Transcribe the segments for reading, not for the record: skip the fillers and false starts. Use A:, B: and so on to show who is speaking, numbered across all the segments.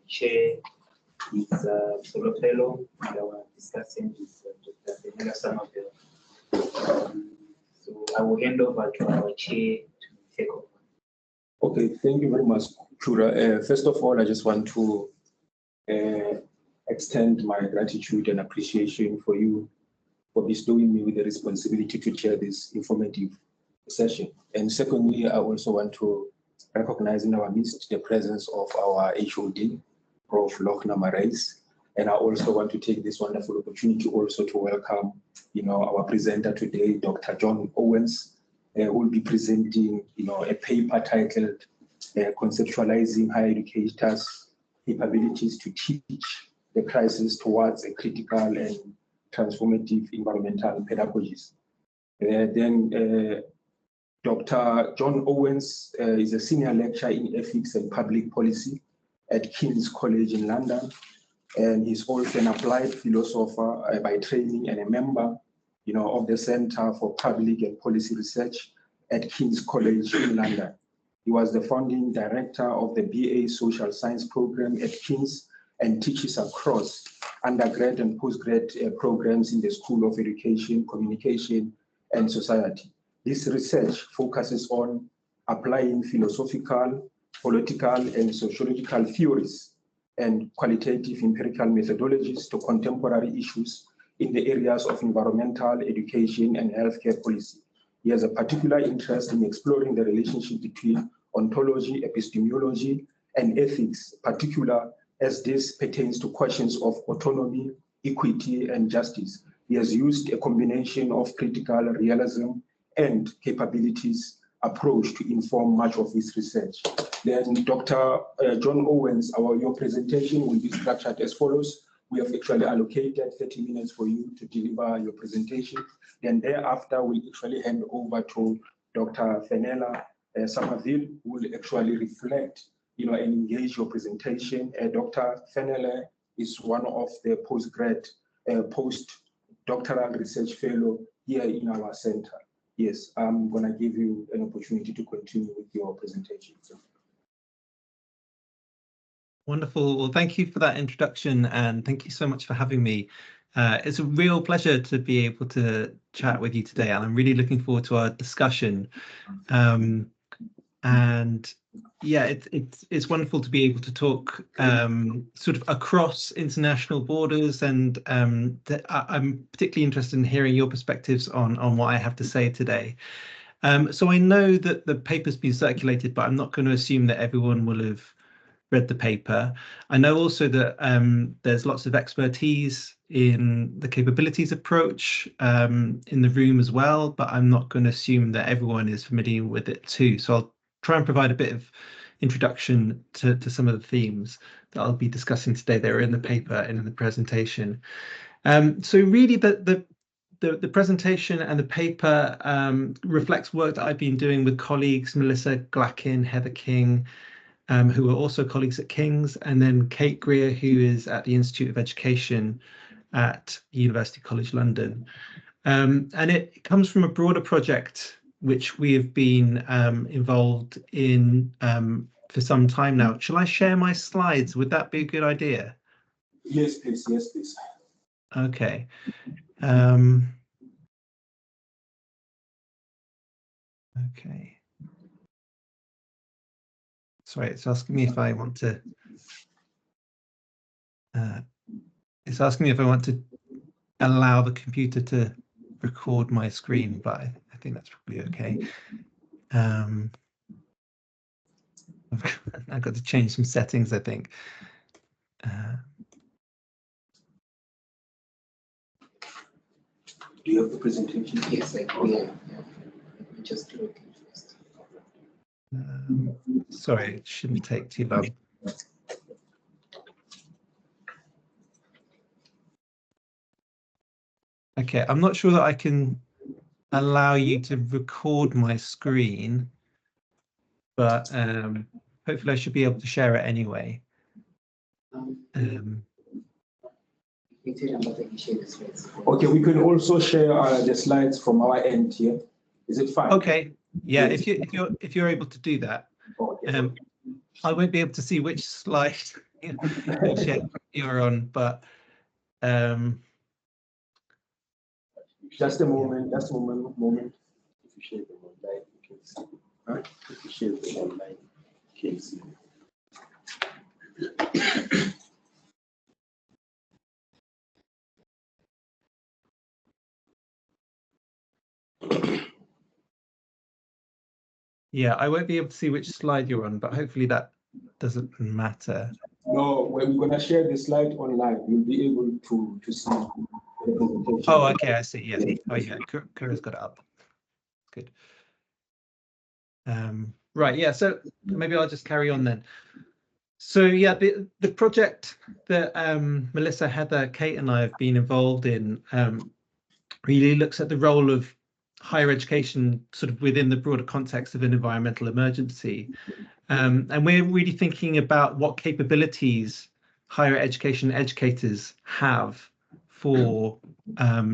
A: chair is Tsholofelo, and our discussant is Dr. Fenella Somerville. So I will hand over to our chair to take over.
B: Okay, thank you very much, Kura. First of all, I just want to extend my gratitude and appreciation for you for bestowing me with the responsibility to chair this informative session. And secondly, I also want to recognize in our midst the presence of our HOD, Prof. Lochner Marais. And I also want to take this wonderful opportunity also to welcome, our presenter today, Dr. John Owens, who will be presenting, a paper titled Conceptualizing Higher Educators' Capabilities to Teach the Crisis Towards a Critical and Transformative Environmental Pedagogies. Then Dr. John Owens is a senior lecturer in ethics and public policy at King's College in London. And he's also an applied philosopher by training and a member, of the Center for Public and Policy Research at King's College in London. He was the founding director of the BA Social Science program at King's and teaches across undergrad and postgrad programs in the School of Education, Communication, and Society. This research focuses on applying philosophical, political, and sociological theories and qualitative empirical methodologies to contemporary issues in the areas of environmental, education, and healthcare policy. He has a particular interest in exploring the relationship between ontology, epistemology, and ethics, particularly as this pertains to questions of autonomy, equity, and justice. He has used a combination of critical realism and capabilities approach to inform much of his research. Then Dr. John Owens, your presentation will be structured as follows. We have actually allocated 30 minutes for you to deliver your presentation. Then thereafter, we'll actually hand over to Dr. Fenella Somerville, who will actually reflect, and engage your presentation. Dr. Fenella is one of the postdoctoral research fellow here in our center. Yes, I'm going to give you an opportunity to continue with your presentation.
C: Wonderful. Well, thank you for that introduction, and thank you so much for having me. It's a real pleasure to be able to chat with you today, and I'm really looking forward to our discussion. And yeah, it's wonderful to be able to talk sort of across international borders, and I'm particularly interested in hearing your perspectives on what I have to say today. So I know that the paper's been circulated, but I'm not going to assume that everyone will have read the paper. I know also that there's lots of expertise in the capabilities approach in the room as well, but I'm not going to assume that everyone is familiar with it too. So I'll try and provide a bit of introduction to some of the themes that I'll be discussing today. They're in the paper and in the presentation. So really the presentation and the paper reflects work that I've been doing with colleagues, Melissa Glackin, Heather King, who are also colleagues at King's, and then Kate Greer, who is at the Institute of Education at University College London. And it comes from a broader project which we have been involved in for some time now. Shall I share my slides? Would that be a good idea?
B: Yes, please. Yes, please.
C: Okay. Okay. Sorry, it's asking me if I want to. It's asking me if I want to allow the computer to record my screen, but I think that's probably okay. I've got to change some settings, I think.
B: Do you have the presentation?
A: Yes, I do. Just do it first.
C: Sorry, it shouldn't take too long. Okay, I'm not sure that I can allow you to record my screen, but hopefully I should be able to share it anyway.
B: Okay, we can also share the slides from our end here. Is it fine?
C: Okay, yeah.
B: Yes.
C: If you're able to do that,
B: Okay.
C: I won't be able to see which slide share you're on, but
B: just a moment. If you share them online, you can see. If you share them online, you can see.
C: Yeah, I won't be able to see which slide you're on, but hopefully that doesn't matter.
B: No, when we're gonna share the slide online, you'll be able to see the presentation.
C: Oh, okay, I see. Yeah. Oh, yeah. Kura's got it up. Good. Right. Yeah. So maybe I'll just carry on then. So yeah, the project that Melissa, Heather, Kate, and I have been involved in really looks at the role of higher education sort of within the broader context of an environmental emergency. And we're really thinking about what capabilities higher education educators have for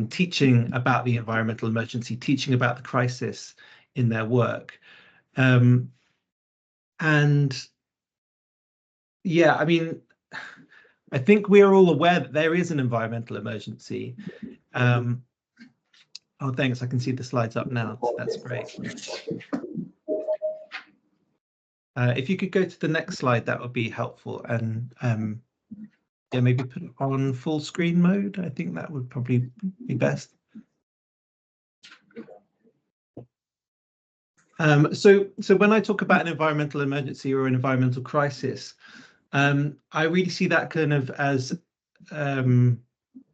C: teaching about the environmental emergency, teaching about the crisis in their work. And yeah, I mean, I think we're all aware that there is an environmental emergency. Oh, thanks. I can see the slides up now. That's great. If you could go to the next slide, that would be helpful. And yeah, maybe put it on full screen mode. I think that would probably be best. So when I talk about an environmental emergency or an environmental crisis, I really see that kind of as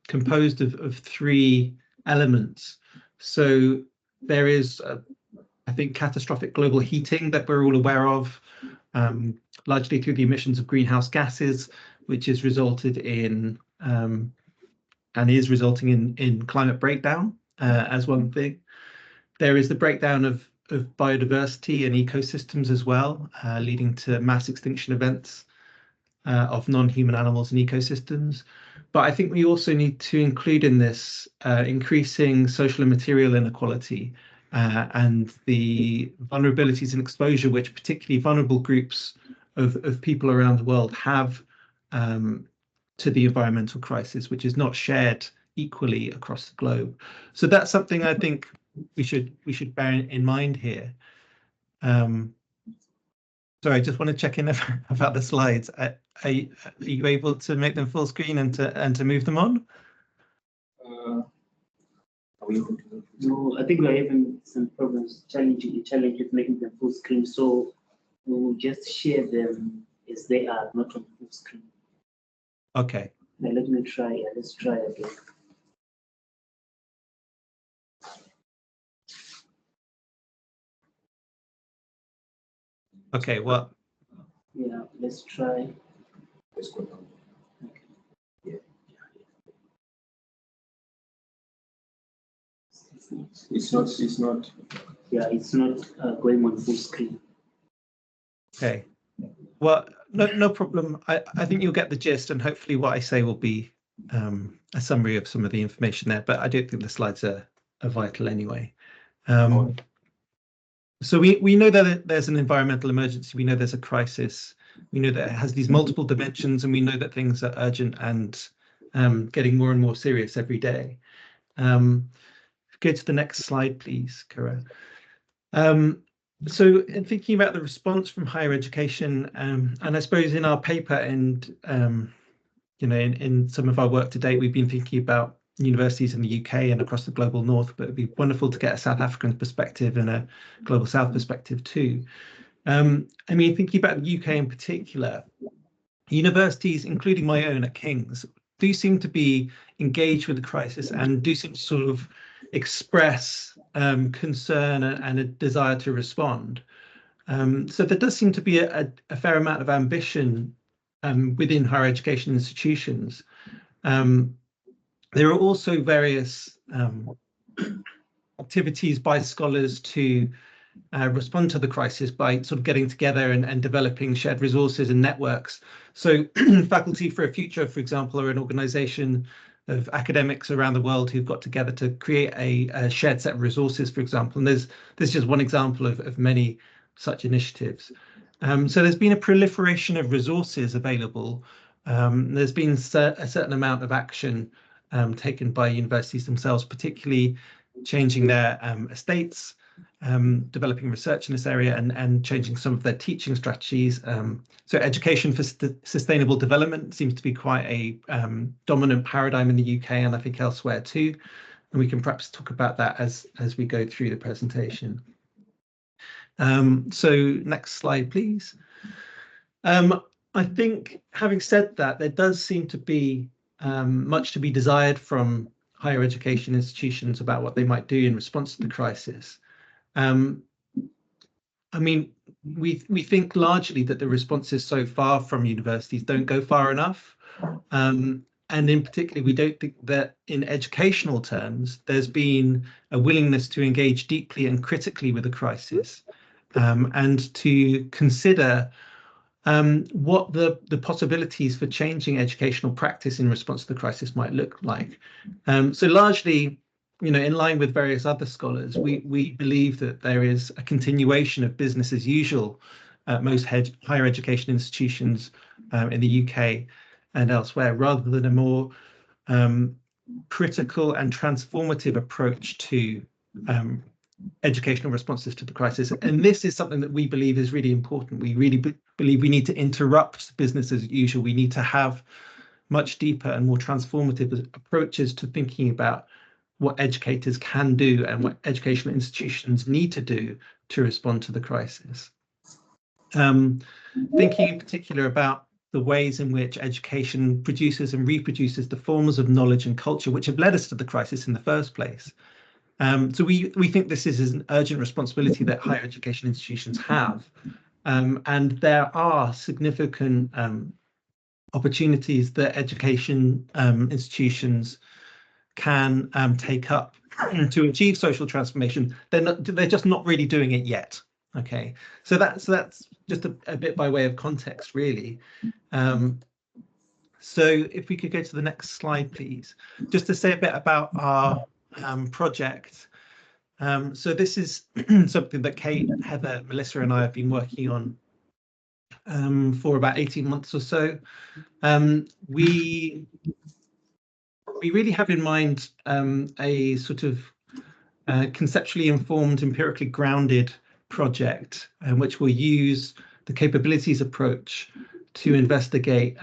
C: composed of three elements. So there is, I think, catastrophic global heating that we're all aware of, largely through the emissions of greenhouse gases, which has resulted in and is resulting in climate breakdown as one thing. There is the breakdown of biodiversity and ecosystems as well, leading to mass extinction events of non-human animals and ecosystems. But I think we also need to include in this increasing social and material inequality and the vulnerabilities and exposure which particularly vulnerable groups of people around the world have to the environmental crisis, which is not shared equally across the globe. So that's something I think we should bear in mind here. Sorry, I just want to check in about the slides. Are you able to make them full screen and to move them on?
D: No, I think we're having some problems, challenge with making them full screen. So we'll just share them as they are, not on full screen.
C: Okay.
D: Now let me try. Yeah, let's try again.
C: Okay. Well.
D: Yeah, let's try.
B: Let's go down.
D: Okay.
B: Yeah. It's not.
D: Yeah, it's not going on full screen.
C: Okay. Well, no problem. I think you'll get the gist, and hopefully what I say will be a summary of some of the information there, but I don't think the slides are vital anyway. So we know that there's an environmental emergency. We know there's a crisis. We know that it has these multiple dimensions, and we know that things are urgent and getting more and more serious every day. Go to the next slide, please, Kura. So in thinking about the response from higher education, and I suppose in our paper and you know, in some of our work to date, we've been thinking about universities in the UK and across the global north, but it'd be wonderful to get a South African perspective and a global south perspective too. I mean, thinking about the UK in particular, universities, including my own at King's, do seem to be engaged with the crisis and do seem to sort of express concern and a desire to respond. So there does seem to be a fair amount of ambition within higher education institutions. There are also various activities by scholars to respond to the crisis by sort of getting together and developing shared resources and networks. So Faculty for a Future, for example, are an organization of academics around the world who've got together to create a shared set of resources, for example. And there's just one example of many such initiatives. So there's been a proliferation of resources available. There's been a certain amount of action taken by universities themselves, particularly changing their estates, developing research in this area, and changing some of their teaching strategies. So education for sustainable development seems to be quite a dominant paradigm in the UK, and I think elsewhere too. And we can perhaps talk about that as we go through the presentation. So next slide, please. I think, having said that, there does seem to be much to be desired from higher education institutions about what they might do in response to the crisis. I mean, we think largely that the responses so far from universities don't go far enough. And in particular, we don't think that in educational terms, there's been a willingness to engage deeply and critically with the crisis, and to consider what the possibilities for changing educational practice in response to the crisis might look like. So largely, you know, in line with various other scholars, we believe that there is a continuation of business as usual at most higher education institutions in the UK and elsewhere, rather than a more critical and transformative approach to educational responses to the crisis. And this is something that we believe is really important. We really believe we need to interrupt business as usual. We need to have much deeper and more transformative approaches to thinking about what educators can do and what educational institutions need to do to respond to the crisis. Thinking in particular about the ways in which education produces and reproduces the forms of knowledge and culture which have led us to the crisis in the first place. So we think this is an urgent responsibility that higher education institutions have, and there are significant opportunities that education institutions can take up to achieve social transformation. They're just not really doing it yet. Okay, so that's just a bit by way of context, really. So if we could go to the next slide, please, just to say a bit about our project. So this is something that Kate, Heather, Melissa and I have been working on for about 18 months or so. We really have in mind a sort of conceptually informed, empirically grounded project in which we'll use the capabilities approach to investigate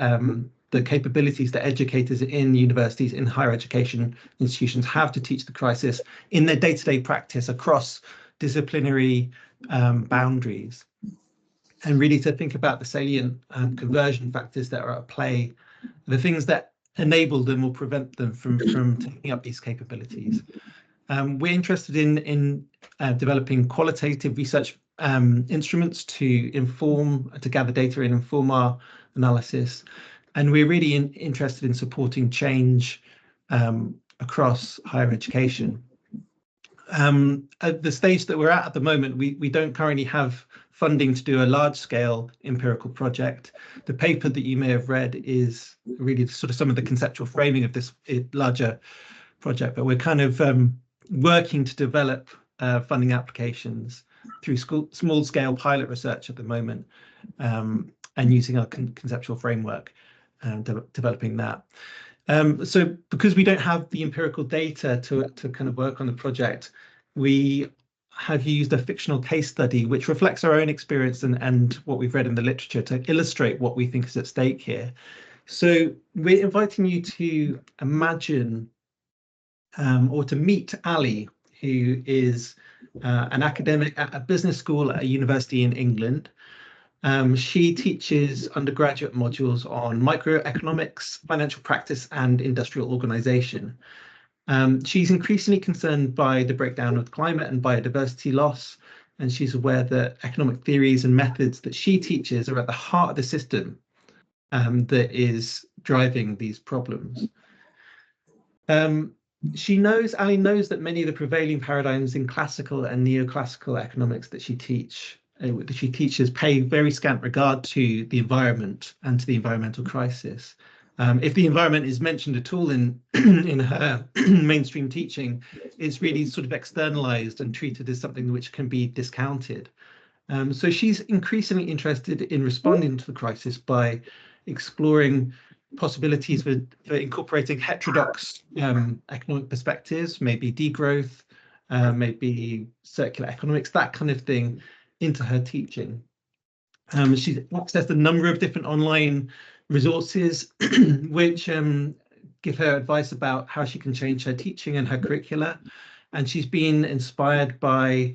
C: the capabilities that educators in universities, in higher education institutions have to teach the crisis in their day-to-day practice across disciplinary boundaries, and really to think about the salient conversion factors that are at play, the things that enable them or prevent them from taking up these capabilities. We're interested in developing qualitative research instruments to gather data and inform our analysis. And we're really interested in supporting change across higher education. At the stage that we're at the moment, we don't currently have funding to do a large-scale empirical project. The paper that you may have read is really sort of some of the conceptual framing of this larger project, but we're kind of working to develop funding applications through small-scale pilot research at the moment, and using our conceptual framework and developing that. So because we don't have the empirical data to kind of work on the project, we have used a fictional case study which reflects our own experience and what we've read in the literature to illustrate what we think is at stake here. So we're inviting you to imagine or to meet Ali, who is an academic at a business school at a university in England. She teaches undergraduate modules on microeconomics, financial practice, and industrial organization. She's increasingly concerned by the breakdown of climate and biodiversity loss, and she's aware that economic theories and methods that she teaches are at the heart of the system that is driving these problems. Ali knows that many of the prevailing paradigms in classical and neoclassical economics that she teaches pay very scant regard to the environment and to the environmental crisis. If the environment is mentioned at all in her mainstream teaching, it's really sort of externalized and treated as something which can be discounted. So she's increasingly interested in responding to the crisis by exploring possibilities for incorporating heterodox economic perspectives, maybe degrowth, maybe circular economics, that kind of thing, into her teaching. She's accessed a number of different online resources which give her advice about how she can change her teaching and her curricula. And she's been inspired by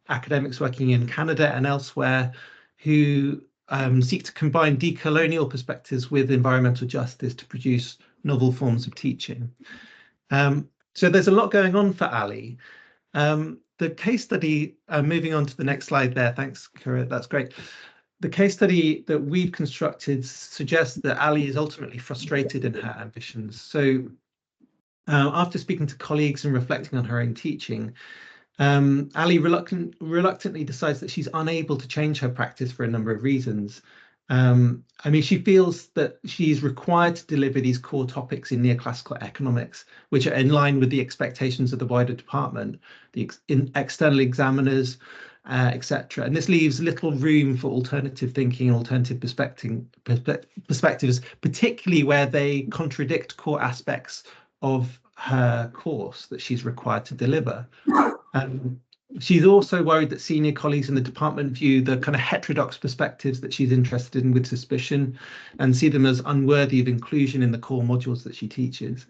C: academics working in Canada and elsewhere who seek to combine decolonial perspectives with environmental justice to produce novel forms of teaching. So there's a lot going on for Ali. The case study, moving on to the next slide there, thanks, Kira, that's great. The case study that we've constructed suggests that Ali is ultimately frustrated in her ambitions. So after speaking to colleagues and reflecting on her own teaching, Ali reluctantly decides that she's unable to change her practice for a number of reasons. I mean, she feels that she's required to deliver these core topics in neoclassical economics, which are in line with the expectations of the wider department, the external examiners, etc. And this leaves little room for alternative thinking, alternative perspectives, particularly where they contradict core aspects of her course that she's required to deliver. She's also worried that senior colleagues in the department view the kind of heterodox perspectives that she's interested in with suspicion and see them as unworthy of inclusion in the core modules that she teaches.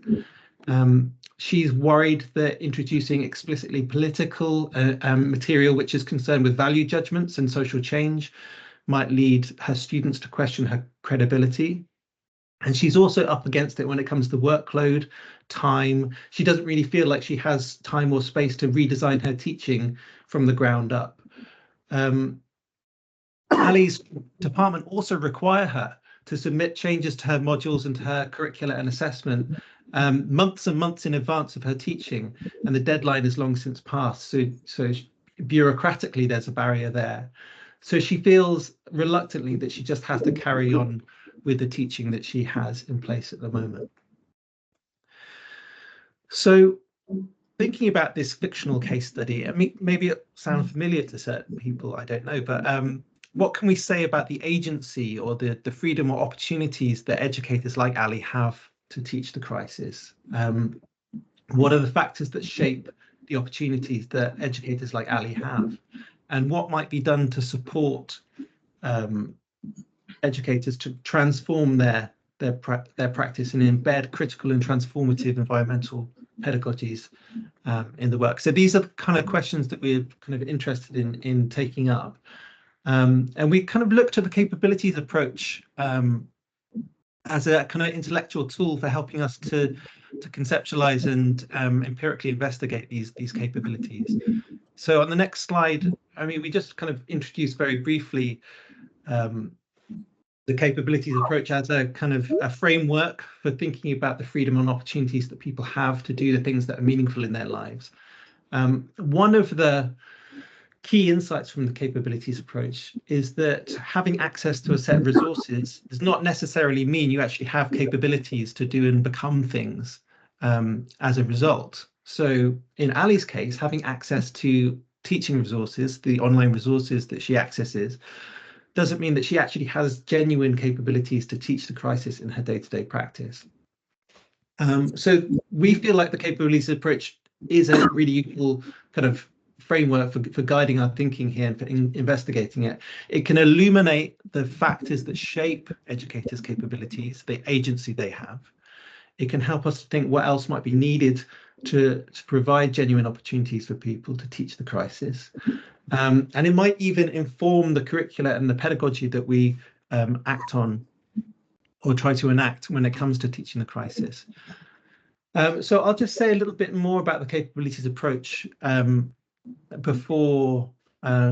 C: She's worried that introducing explicitly political material which is concerned with value judgments and social change might lead her students to question her credibility. And she's also up against it when it comes to workload, time. She doesn't really feel like she has time or space to redesign her teaching from the ground up. Ali's department also require her to submit changes to her modules and to her curricula and assessment months and months in advance of her teaching, and the deadline is long since passed. So bureaucratically, there's a barrier there. So she feels reluctantly that she just has to carry on with the teaching that she has in place at the moment. So thinking about this fictional case study, I mean, maybe it sounds familiar to certain people, I don't know, but what can we say about the agency or the freedom or opportunities that educators like Ali have to teach the crisis? What are the factors that shape the opportunities that educators like Ali have? And what might be done to support educators to transform their practice and embed critical and transformative environmental pedagogies in the work? So these are the kind of questions that we're kind of interested in taking up. And we kind of looked at the capabilities approach as a kind of intellectual tool for helping us to conceptualize and empirically investigate these capabilities. So on the next slide, I mean, we just kind of introduced very briefly the capabilities approach as a kind of a framework for thinking about the freedom and opportunities that people have to do the things that are meaningful in their lives. One of the key insights from the capabilities approach is that having access to a set of resources does not necessarily mean you actually have capabilities to do and become things as a result. So in Ali's case, having access to teaching resources, the online resources that she accesses, doesn't mean that she actually has genuine capabilities to teach the crisis in her day-to-day practice. So we feel like the capabilities approach is a really useful kind of framework for guiding our thinking here and for investigating it. It can illuminate the factors that shape educators' capabilities, the agency they have. It can help us to think what else might be needed to provide genuine opportunities for people to teach the crisis. And it might even inform the curricula and the pedagogy that we act on or try to enact when it comes to teaching the crisis. So I'll just say a little bit more about the capabilities approach before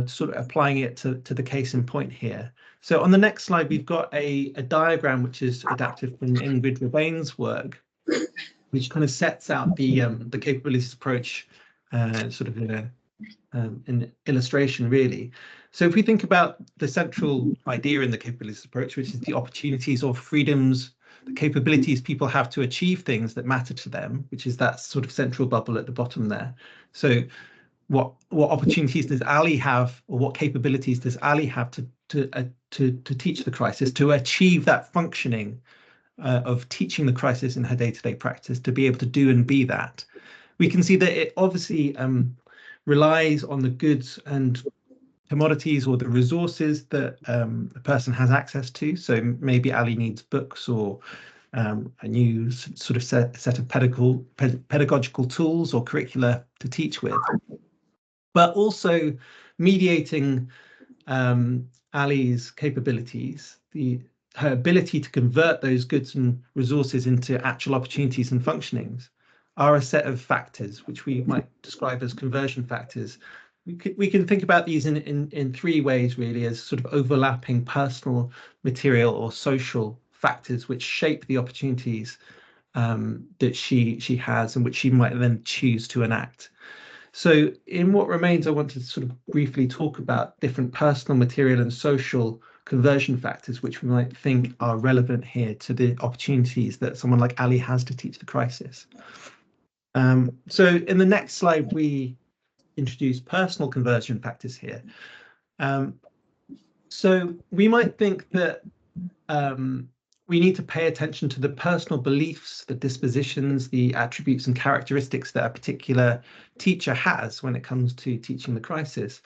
C: sort of applying it to the case in point here. So on the next slide, we've got a diagram which is adapted from Ingrid Rebaine's work, which kind of sets out the capabilities approach sort of in an illustration, really. So if we think about the central idea in the capabilities approach, which is the opportunities or freedoms, the capabilities people have to achieve things that matter to them, which is that sort of central bubble at the bottom there. So what opportunities does Ali have, or what capabilities does Ali have to teach the crisis, to achieve that functioning of teaching the crisis in her day-to-day practice, to be able to do and be that. We can see that it obviously relies on the goods and commodities or the resources that a person has access to. So maybe Ali needs books or a new sort of set of pedagogical tools or curricula to teach with. But also mediating Ali's capabilities, her ability to convert those goods and resources into actual opportunities and functionings, are a set of factors which we might describe as conversion factors. We can think about these in three ways, really, as sort of overlapping personal, material, or social factors which shape the opportunities that she has and which she might then choose to enact. So in what remains, I want to sort of briefly talk about different personal, material, and social conversion factors which we might think are relevant here to the opportunities that someone like Ali has to teach the crisis. So in the next slide, we introduce personal conversion factors here. So we might think that we need to pay attention to the personal beliefs, the dispositions, the attributes and characteristics that a particular teacher has when it comes to teaching the crisis.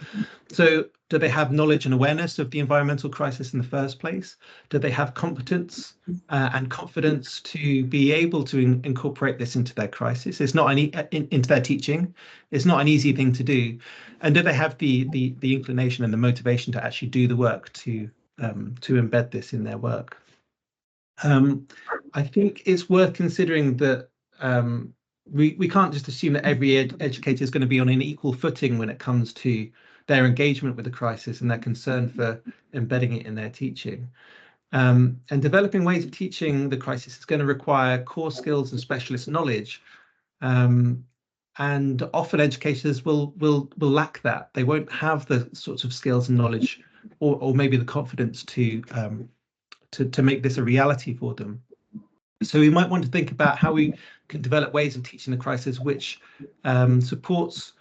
C: So do they have knowledge and awareness of the environmental crisis in the first place? Do they have competence and confidence to be able to incorporate this into their crisis? It's not into their teaching. It's not an easy thing to do. And do they have the inclination and the motivation to actually do the work to embed this in their work? I think it's worth considering that we can't just assume that every educator is going to be on an equal footing when it comes to their engagement with the crisis and their concern for embedding it in their teaching. And developing ways of teaching the crisis is going to require core skills and specialist knowledge. And often educators will lack that. They won't have the sorts of skills and knowledge, or maybe the confidence to make this a reality for them. So we might want to think about how we can develop ways of teaching the crisis which supports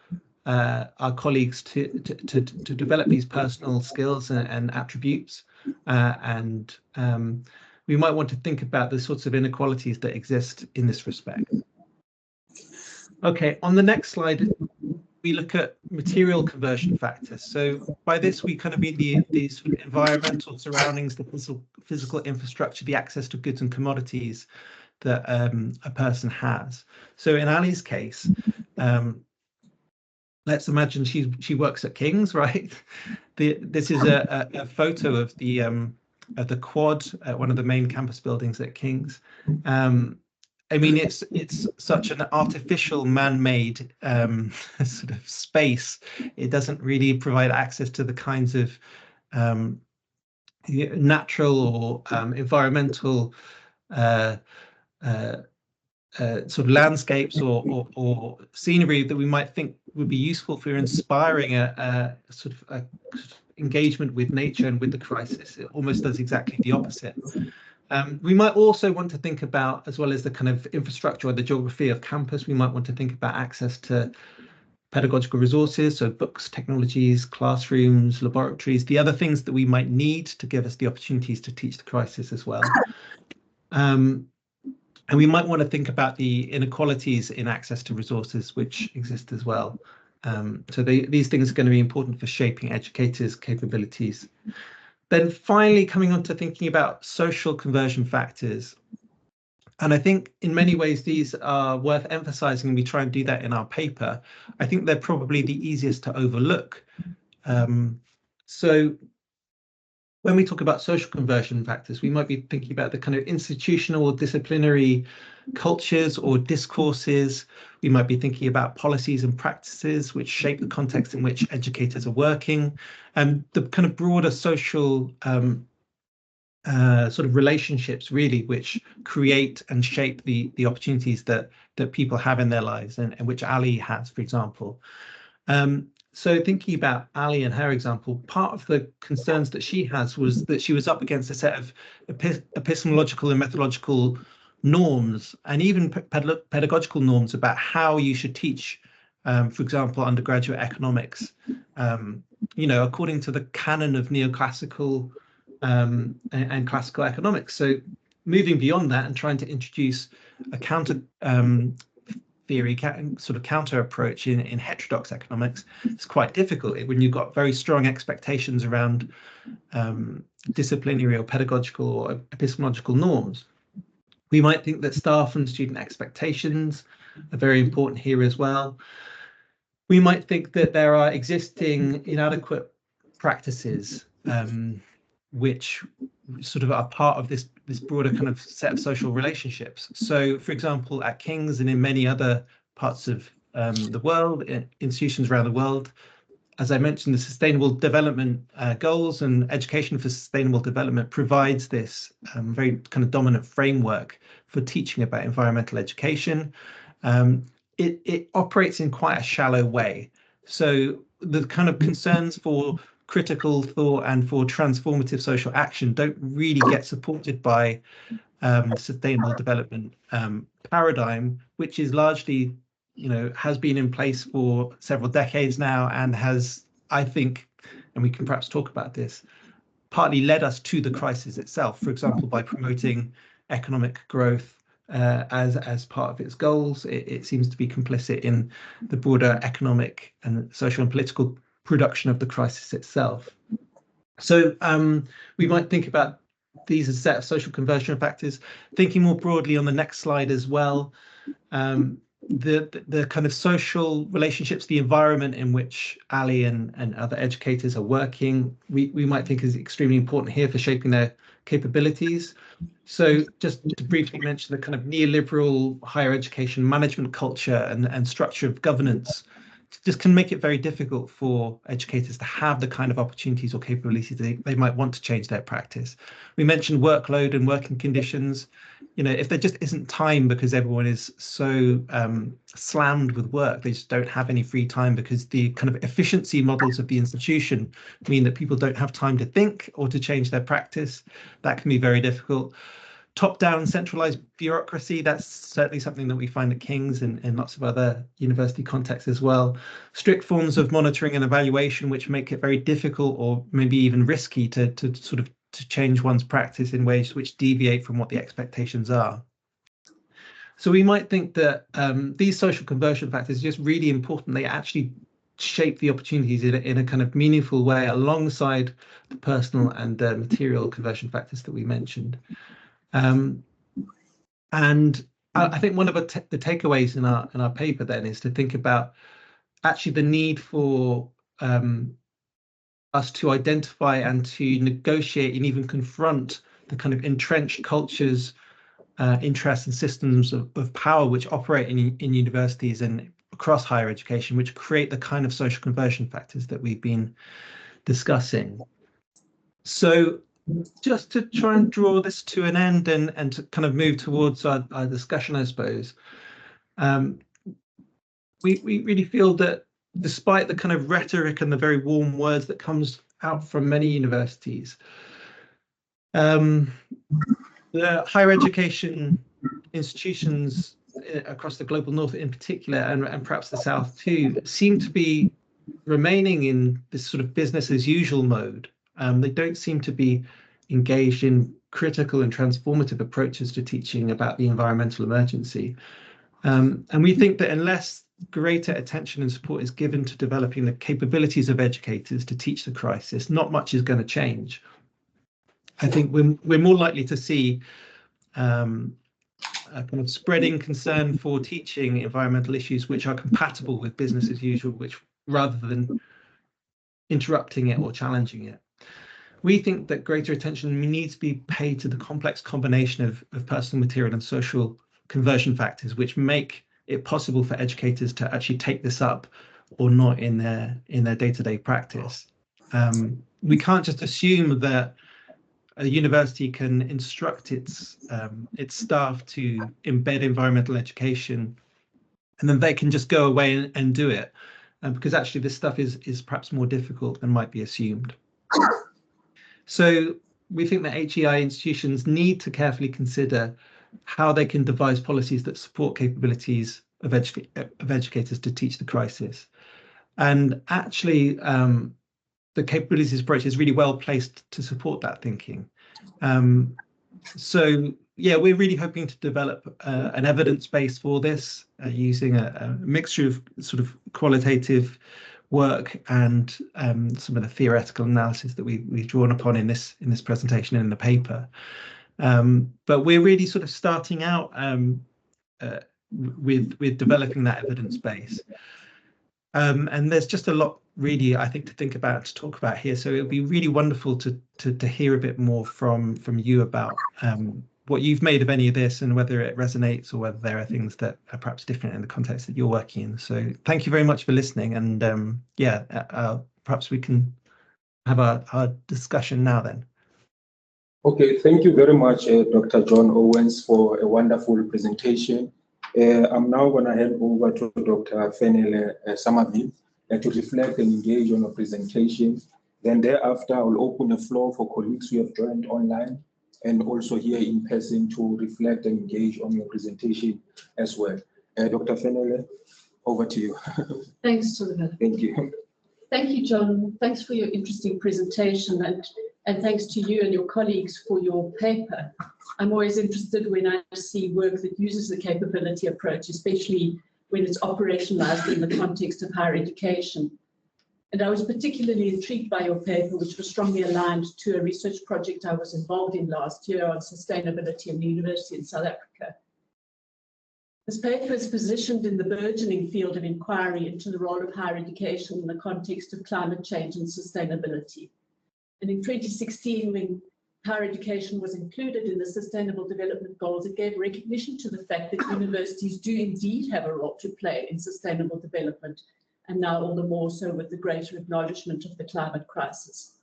C: our colleagues to develop these personal skills and attributes, and we might want to think about the sorts of inequalities that exist in this respect. Okay, on the next slide, we look at material conversion factors. So by this, we kind of mean the sort of environmental surroundings, the physical infrastructure, the access to goods and commodities that a person has. So in Ali's case, let's imagine she works at King's, right? This is a photo of the quad at one of the main campus buildings at King's. I mean, it's such an artificial, man-made sort of space. It doesn't really provide access to the kinds of natural or environmental sort of landscapes or scenery that we might think would be useful for inspiring a sort of engagement with nature and with the crisis. It almost does exactly the opposite. We might also want to think about, as well as the kind of infrastructure or the geography of campus, we might want to think about access to pedagogical resources, so books, technologies, classrooms, laboratories, the other things that we might need to give us the opportunities to teach the crisis as well. And we might want to think about the inequalities in access to resources which exist as well. So these things are going to be important for shaping educators' capabilities. Then finally, coming on to thinking about social conversion factors. And I think in many ways, these are worth emphasizing, and we try and do that in our paper. I think they're probably the easiest to overlook. So when we talk about social conversion factors, we might be thinking about the kind of institutional or disciplinary cultures or discourses. We might be thinking about policies and practices which shape the context in which educators are working, and the kind of broader social sort of relationships, really, which create and shape the opportunities that people have in their lives, and which Ali has, for example. So thinking about Ali and her example, part of the concerns that she has was that she was up against a set of epistemological and methodological norms, and even pedagogical norms about how you should teach For example, undergraduate economics, you know, according to the canon of neoclassical and classical economics. So moving beyond that and trying to introduce a counter theory, sort of counter approach in heterodox economics is quite difficult when you've got very strong expectations around disciplinary or pedagogical or epistemological norms. We might think that staff and student expectations are very important here as well. We might think that there are existing inadequate practices which sort of are part of this broader kind of set of social relationships. So, for example, at King's and in many other parts of the world, institutions around the world, as I mentioned, the Sustainable Development Goals and Education for Sustainable Development provides this very kind of dominant framework for teaching about environmental education. It operates in quite a shallow way. So the kind of concerns for critical thought and for transformative social action don't really get supported by the sustainable development paradigm, which is largely, you know, has been in place for several decades now and has, I think, and we can perhaps talk about this, partly led us to the crisis itself, for example, by promoting economic growth as part of its goals. It seems to be complicit in the broader economic and social and political production of the crisis itself. So we might think about these as a set of social conversion factors. Thinking more broadly on the next slide as well, the kind of social relationships, the environment in which Ali and other educators are working, we might think is extremely important here for shaping their capabilities. So just to briefly mention the kind of neoliberal higher education management culture and structure of governance just can make it very difficult for educators to have the kind of opportunities or capabilities they might want to change their practice. We mentioned workload and working conditions. You know, if there just isn't time because everyone is so slammed with work, they just don't have any free time because the kind of efficiency models of the institution mean that people don't have time to think or to change their practice. That can be very difficult. Top-down centralized bureaucracy, that's certainly something that we find at King's and in lots of other university contexts as well. Strict forms of monitoring and evaluation, which make it very difficult or maybe even risky to sort of to change one's practice in ways which deviate from what the expectations are. So we might think that these social conversion factors are just really important. They actually shape the opportunities in a kind of meaningful way alongside the personal and material conversion factors that we mentioned. And I think one of the takeaways in our paper then is to think about actually the need for us to identify and to negotiate and even confront the kind of entrenched cultures, interests and systems of power which operate in universities and across higher education, which create the kind of social conversion factors that we've been discussing. So just to try and draw this to an end and to kind of move towards our discussion, I suppose, we really feel that despite the kind of rhetoric and the very warm words that comes out from many universities, the higher education institutions across the global north in particular, and perhaps the south too, seem to be remaining in this sort of business as usual mode. They don't seem to be engaged in critical and transformative approaches to teaching about the environmental emergency. And we think that unless greater attention and support is given to developing the capabilities of educators to teach the crisis, not much is going to change. I think we're more likely to see a kind of spreading concern for teaching environmental issues which are compatible with business as usual, which rather than interrupting it or challenging it. We think that greater attention needs to be paid to the complex combination of personal, material and social conversion factors, which make it possible for educators to actually take this up or not in their day-to-day practice. We can't just assume that a university can instruct its staff to embed environmental education and then they can just go away and do it, because actually this stuff is perhaps more difficult than might be assumed. So we think that HEI institutions need to carefully consider how they can devise policies that support capabilities of educators to teach the crisis. And actually, the capabilities approach is really well placed to support that thinking. So yeah, we're really hoping to develop an evidence base for this using a mixture of sort of qualitative work and some of the theoretical analysis that we've drawn upon in this presentation and in the paper. But we're really sort of starting out with developing that evidence base. And there's just a lot really, I think, to think about, to talk about here. So it would be really wonderful to hear a bit more from you about what you've made of any of this and whether it resonates or whether there are things that are perhaps different in the context that you're working in. So thank you very much for listening. And yeah, perhaps we can have our discussion now then.
B: Okay, thank you very much, Dr. John Owens, for a wonderful presentation. I'm now going to hand over to Dr. Fenella Somerville to reflect and engage on a presentation. Then thereafter, I will open the floor for colleagues who have joined online and also here in person to reflect and engage on your presentation as well. Dr. Fenella, over to you.
E: Thanks, Tsholofelo.
B: Thank you.
E: Thank you, John. Thanks for your interesting presentation, and thanks to you and your colleagues for your paper. I'm always interested when I see work that uses the capability approach, especially when it's operationalized in the context of higher education. And I was particularly intrigued by your paper, which was strongly aligned to a research project I was involved in last year on sustainability in the university in South Africa. This paper is positioned in the burgeoning field of inquiry into the role of higher education in the context of climate change and sustainability. And in 2016, when higher education was included in the Sustainable Development Goals, it gave recognition to the fact that universities do indeed have a role to play in sustainable development, and now all the more so with the greater acknowledgement of the climate crisis.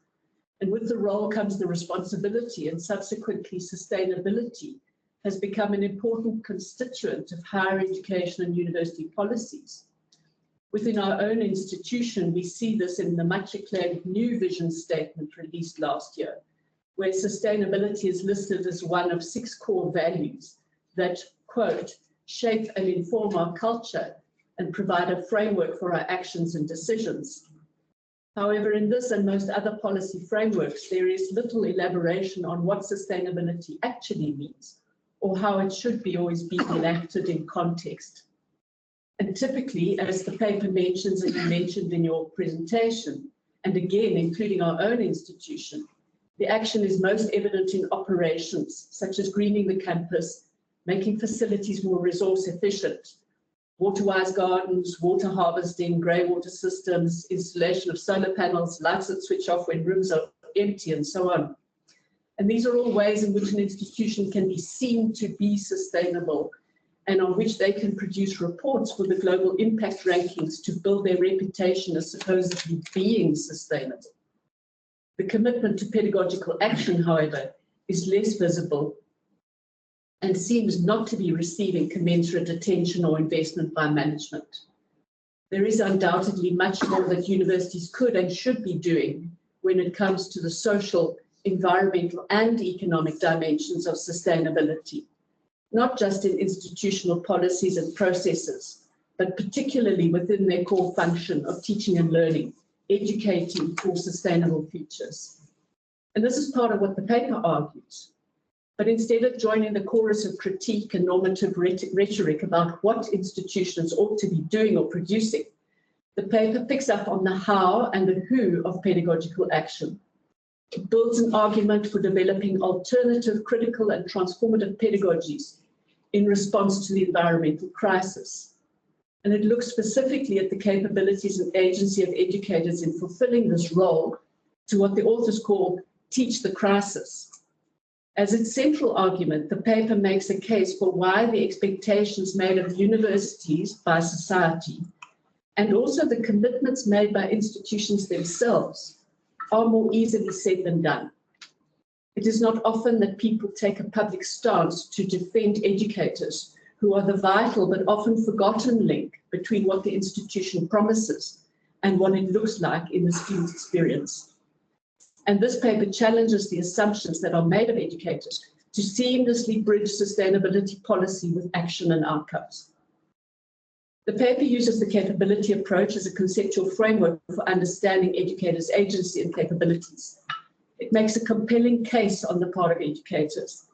E: And with the role comes the responsibility, and subsequently sustainability has become an important constituent of higher education and university policies. Within our own institution, we see this in the much acclaimed new vision statement released last year, where sustainability is listed as one of 6 core values that, quote, shape and inform our culture and provide a framework for our actions and decisions. However, in this and most other policy frameworks, there is little elaboration on what sustainability actually means or how it should be always being enacted in context. And typically, as the paper mentions and you mentioned in your presentation, and again, including our own institution, the action is most evident in operations, such as greening the campus, making facilities more resource efficient, water-wise gardens, water harvesting, grey water systems, installation of solar panels, lights that switch off when rooms are empty, and so on. And these are all ways in which an institution can be seen to be sustainable and on which they can produce reports for the global impact rankings to build their reputation as supposedly being sustainable. The commitment to pedagogical action, however, is less visible and seems not to be receiving commensurate attention or investment by management. There is undoubtedly much more that universities could and should be doing when it comes to the social, environmental, and economic dimensions of sustainability, not just in institutional policies and processes, but particularly within their core function of teaching and learning, educating for sustainable futures. And this is part of what the paper argues. But instead of joining the chorus of critique and normative rhetoric about what institutions ought to be doing or producing, the paper picks up on the how and the who of pedagogical action. It builds an argument for developing alternative, critical, and transformative pedagogies in response to the environmental crisis. And it looks specifically at the capabilities and agency of educators in fulfilling this role to what the authors call teach the crisis. As its central argument, the paper makes a case for why the expectations made of universities by society and also the commitments made by institutions themselves are more easily said than done. It is not often that people take a public stance to defend educators who are the vital but often forgotten link between what the institution promises and what it looks like in the student's experience. And this paper challenges the assumptions that are made of educators to seamlessly bridge sustainability policy with action and outcomes. The paper uses the capability approach as a conceptual framework for understanding educators' agency and capabilities. It makes a compelling case on the part of educators,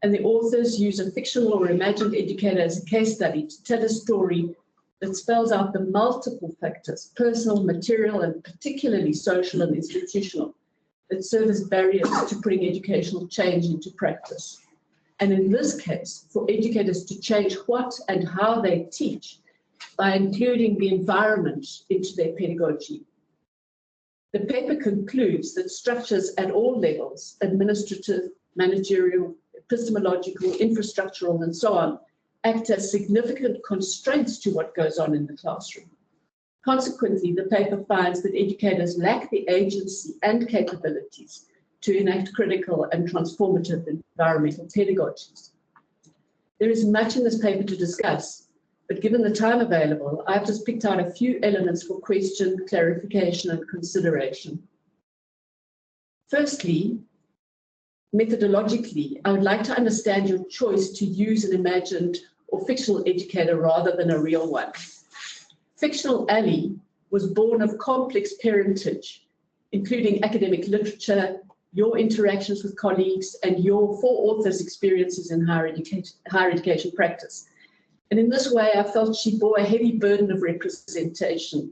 E: and the authors use a fictional or imagined educator as a case study to tell a story that spells out the multiple factors, personal, material, and particularly social and institutional, that serve as barriers to bring educational change into practice. And in this case, for educators to change what and how they teach by including the environment into their pedagogy. The paper concludes that structures at all levels, administrative, managerial, epistemological, infrastructural, and so on, act as significant constraints to what goes on in the classroom. Consequently, the paper finds that educators lack the agency and capabilities to enact critical and transformative environmental pedagogies. There is much in this paper to discuss, but given the time available, I've just picked out a few elements for question, clarification, and consideration. Firstly, methodologically, I would like to understand your choice to use an imagined or fictional educator rather than a real one. Fictional Ali was born of complex parentage, including academic literature, your interactions with colleagues, and your four authors' experiences in higher education practice. And in this way, I felt she bore a heavy burden of representation.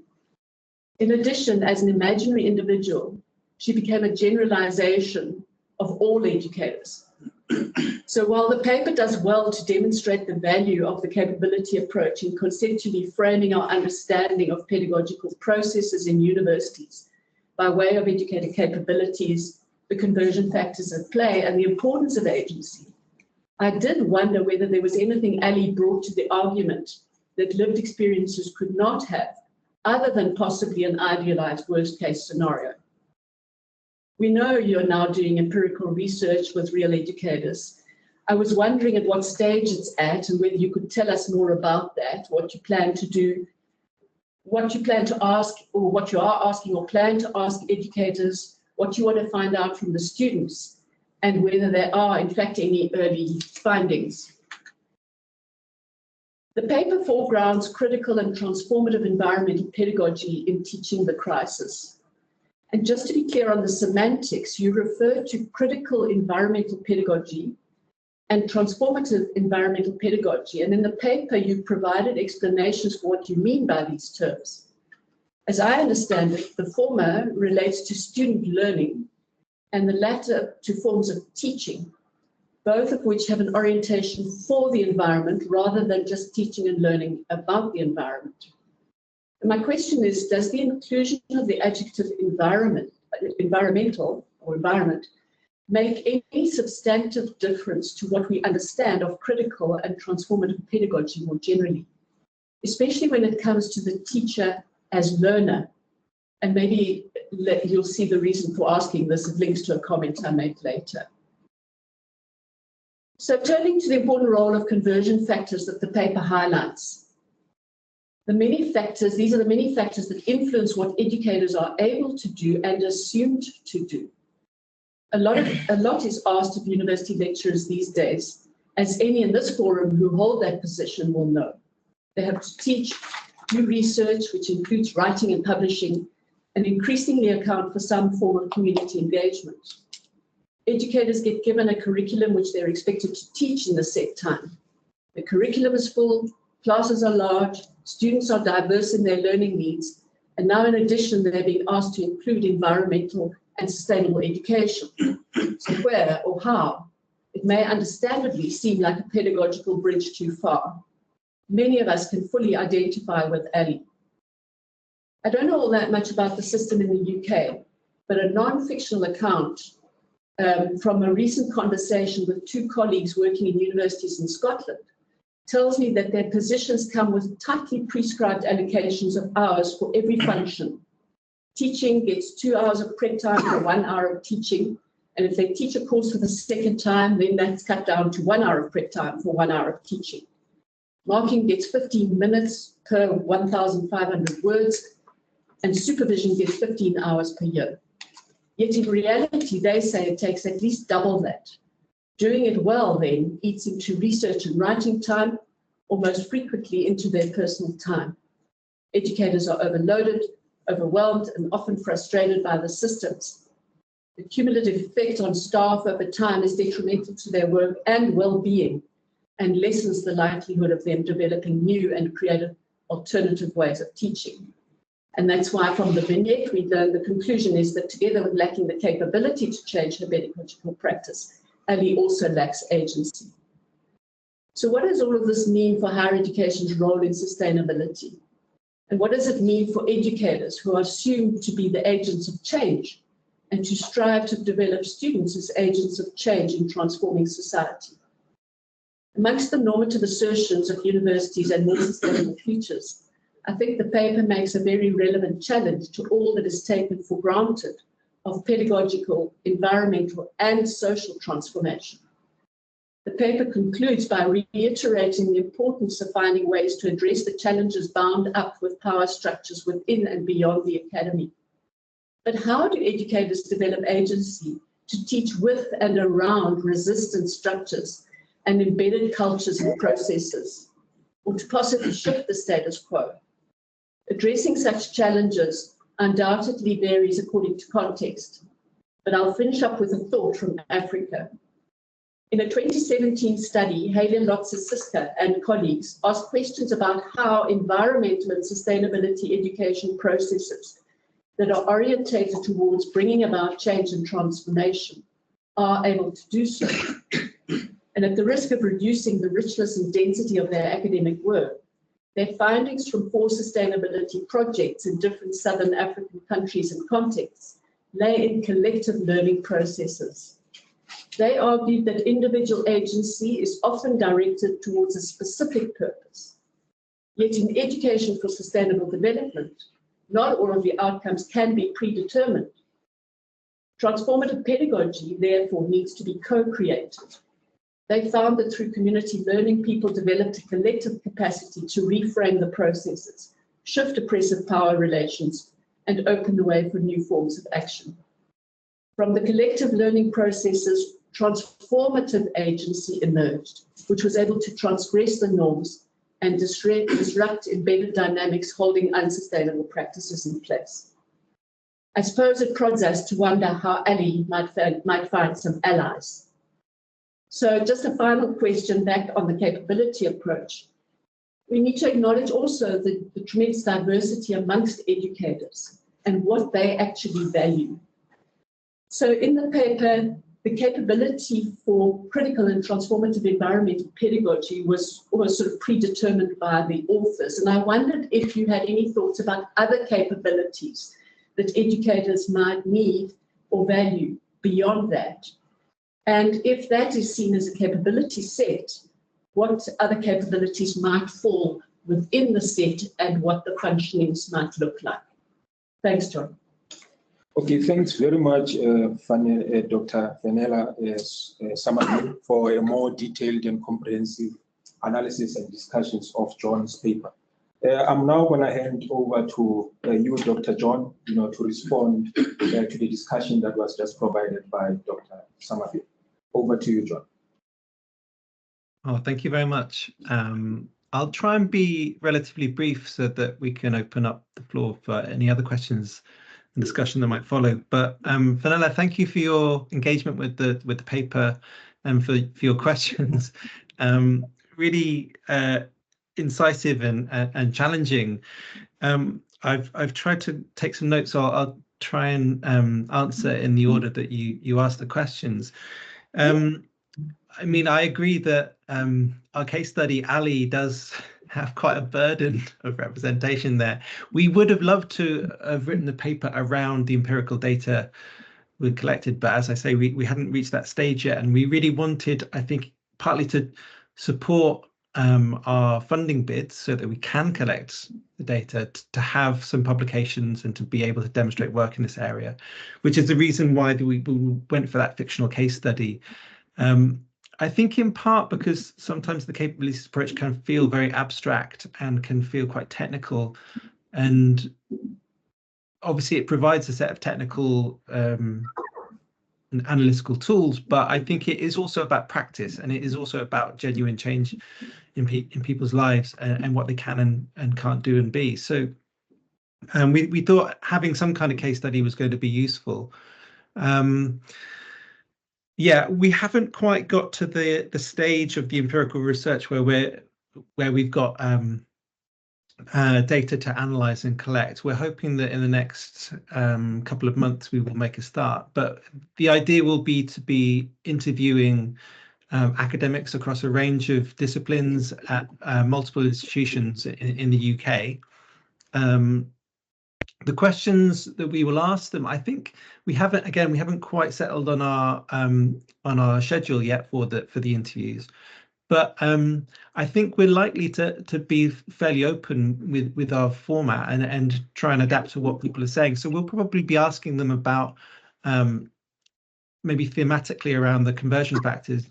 E: In addition, as an imaginary individual, she became a generalization of all educators. So while the paper does well to demonstrate the value of the capability approach in conceptually framing our understanding of pedagogical processes in universities by way of educator capabilities, the conversion factors at play, and the importance of agency, I did wonder whether there was anything Ali brought to the argument that lived experiences could not have, other than possibly an idealized worst-case scenario. We know you're now doing empirical research with real educators. I was wondering at what stage it's at and whether you could tell us more about that, what you plan to do, what you plan to ask, or what you are asking or plan to ask educators, what you want to find out from the students, and whether there are, in fact, any early findings. The paper foregrounds critical and transformative environmental pedagogy in teaching the crisis. And just to be clear on the semantics, you refer to critical environmental pedagogy and transformative environmental pedagogy. And in the paper, you provided explanations for what you mean by these terms. As I understand it, the former relates to student learning and the latter to forms of teaching, both of which have an orientation for the environment rather than just teaching and learning about the environment. And my question is, does the inclusion of the adjective environmental or environment make any substantive difference to what we understand of critical and transformative pedagogy more generally, especially when it comes to the teacher as learner? And maybe you'll see the reason for asking this. It links to a comment I made later. So turning to the important role of conversion factors that the paper highlights. These are the many factors that influence what educators are able to do and assumed to do. A lot is asked of university lecturers these days, as any in this forum who hold that position will know. They have to teach, do research, which includes writing and publishing, and increasingly account for some form of community engagement. Educators get given a curriculum which they're expected to teach in the set time. The curriculum is full, classes are large, students are diverse in their learning needs, and now in addition, they're being asked to include environmental and sustainable education. So where or how? It may understandably seem like a pedagogical bridge too far. Many of us can fully identify with Ali. I don't know all that much about the system in the UK, but a non-fictional account from a recent conversation with two colleagues working in universities in Scotland tells me that their positions come with tightly prescribed allocations of hours for every function. Teaching gets 2 hours of prep time for 1 hour of teaching, and if they teach a course for the second time, then that's cut down to 1 hour of prep time for 1 hour of teaching. Marking gets 15 minutes per 1,500 words, and supervision gets 15 hours per year. Yet in reality, they say it takes at least double that. Doing it well then eats into research and writing time, or most frequently into their personal time. Educators are overloaded, overwhelmed, and often frustrated by the systems. The cumulative effect on staff over time is detrimental to their work and well-being, and lessens the likelihood of them developing new and creative alternative ways of teaching. And that's why from the vignette we learned the conclusion is that together with lacking the capability to change her pedagogical practice, HE also lacks agency. So what does all of this mean for higher education's role in sustainability? And what does it mean for educators who are assumed to be the agents of change and to strive to develop students as agents of change in transforming society? Amongst the normative assertions of universities and more sustainable futures, I think the paper makes a very relevant challenge to all that is taken for granted of pedagogical, environmental, and social transformation. The paper concludes by reiterating the importance of finding ways to address the challenges bound up with power structures within and beyond the academy. But how do educators develop agency to teach with and around resistant structures and embedded cultures and processes, or to possibly shift the status quo? Addressing such challenges undoubtedly varies according to context, but I'll finish up with a thought from Africa. In a 2017 study, Helen Lotze-Siska and colleagues asked questions about how environmental and sustainability education processes that are orientated towards bringing about change and transformation are able to do so. And at the risk of reducing the richness and density of their academic work, their findings from 4 sustainability projects in different Southern African countries and contexts lay in collective learning processes. They argued that individual agency is often directed towards a specific purpose. Yet in education for sustainable development, not all of the outcomes can be predetermined. Transformative pedagogy, therefore, needs to be co-created. They found that through community learning, people developed a collective capacity to reframe the processes, shift oppressive power relations, and open the way for new forms of action. From the collective learning processes, transformative agency emerged, which was able to transgress the norms and disrupt embedded dynamics holding unsustainable practices in place. I suppose it prods us to wonder how HE might find some allies. So just a final question back on the capability approach. We need to acknowledge also the tremendous diversity amongst educators and what they actually value. So in the paper, the capability for critical and transformative environmental pedagogy was sort of predetermined by the authors. And I wondered if you had any thoughts about other capabilities that educators might need or value beyond that. And if that is seen as a capability set, what other capabilities might fall within the set and what the functionings might look like. Thanks, John.
B: Okay, thanks very much, Dr. Fenella Somerville, for a more detailed and comprehensive analysis and discussions of John's paper. I'm now going to hand over to you, Dr. John, to respond to the discussion that was just provided by Dr. Somerville. Over to you, John.
C: Oh, thank you very much. I'll try and be relatively brief so that we can open up the floor for any other questions and discussion that might follow. But Fenella, thank you for your engagement with the paper and for your questions. Really incisive and challenging. I've tried to take some notes, so I'll try and answer in the order that you asked the questions. I mean, I agree that our case study, HE, does have quite a burden of representation there. We would have loved to have written the paper around the empirical data we collected, but as I say, we hadn't reached that stage yet, and we really wanted, I think, partly to support our funding bids so that we can collect the data to have some publications and to be able to demonstrate work in this area, which is the reason why we went for that fictional case study. I think in part because sometimes the capabilities approach can feel very abstract and can feel quite technical, and obviously it provides a set of technical analytical tools, but I think it is also about practice, and it is also about genuine change in people's lives, and what they can and can't do and be. So we thought having some kind of case study was going to be useful. Yeah, we haven't quite got to the stage of the empirical research where we've got data to analyze and collect. We're hoping that in the next couple of months we will make a start, but the idea will be to be interviewing academics across a range of disciplines at multiple institutions in the UK. The questions that we will ask them, I think we haven't quite settled on our schedule yet for the interviews, but I think we're likely to be fairly open with our format and try and adapt to what people are saying. So we'll probably be asking them about maybe thematically around the conversion factors,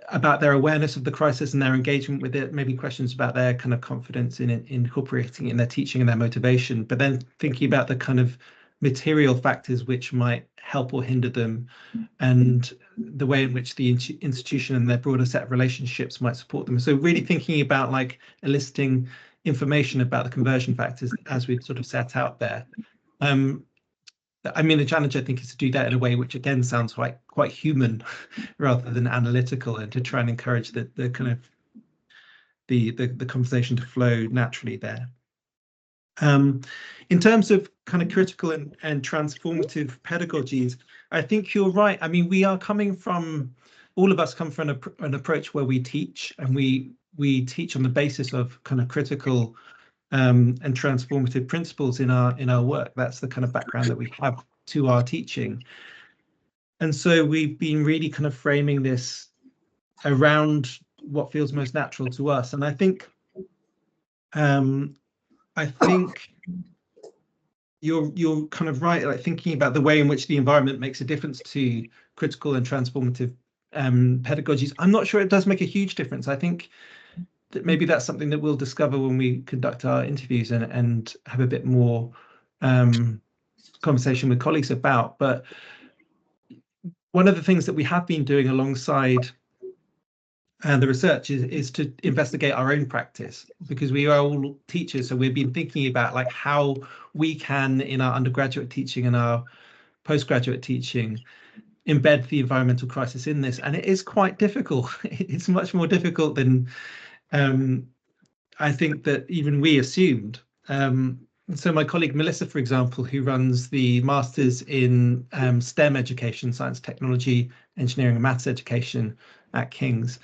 C: about their awareness of the crisis and their engagement with it, maybe questions about their kind of confidence in incorporating it in their teaching and their motivation, but then thinking about the kind of material factors which might help or hinder them, and the way in which the institution and their broader set of relationships might support them. So really thinking about like eliciting information about the conversion factors as we've sort of set out there. I mean, the challenge, I think, is to do that in a way which again sounds quite human rather than analytical, and to try and encourage the kind of the conversation to flow naturally there. In terms of kind of critical and transformative pedagogies, I think you're right. I mean, all of us come from an approach where we teach, and we teach on the basis of kind of critical and transformative principles in our work. That's the kind of background that we have to our teaching. And so we've been really kind of framing this around what feels most natural to us. And I think you're kind of right, like thinking about the way in which the environment makes a difference to critical and transformative pedagogies. I'm not sure it does make a huge difference. I think that maybe that's something that we'll discover when we conduct our interviews and have a bit more conversation with colleagues about. But one of the things that we have been doing alongside the research is to investigate our own practice, because we are all teachers. So we've been thinking about like how we can, in our undergraduate teaching and our postgraduate teaching, embed the environmental crisis in this. And it is quite difficult. It's much more difficult than I think that even we assumed. So my colleague Melissa, for example, who runs the Masters in STEM education, science, technology, engineering and maths education at King's.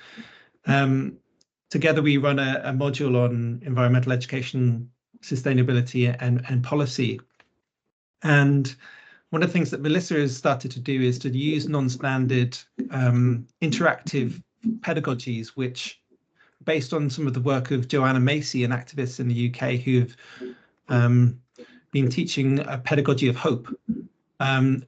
C: Together we run a module on environmental education, sustainability and policy. And one of the things that Melissa has started to do is to use non-standard interactive pedagogies, which, based on some of the work of Joanna Macy and activists in the UK who've been teaching a pedagogy of hope,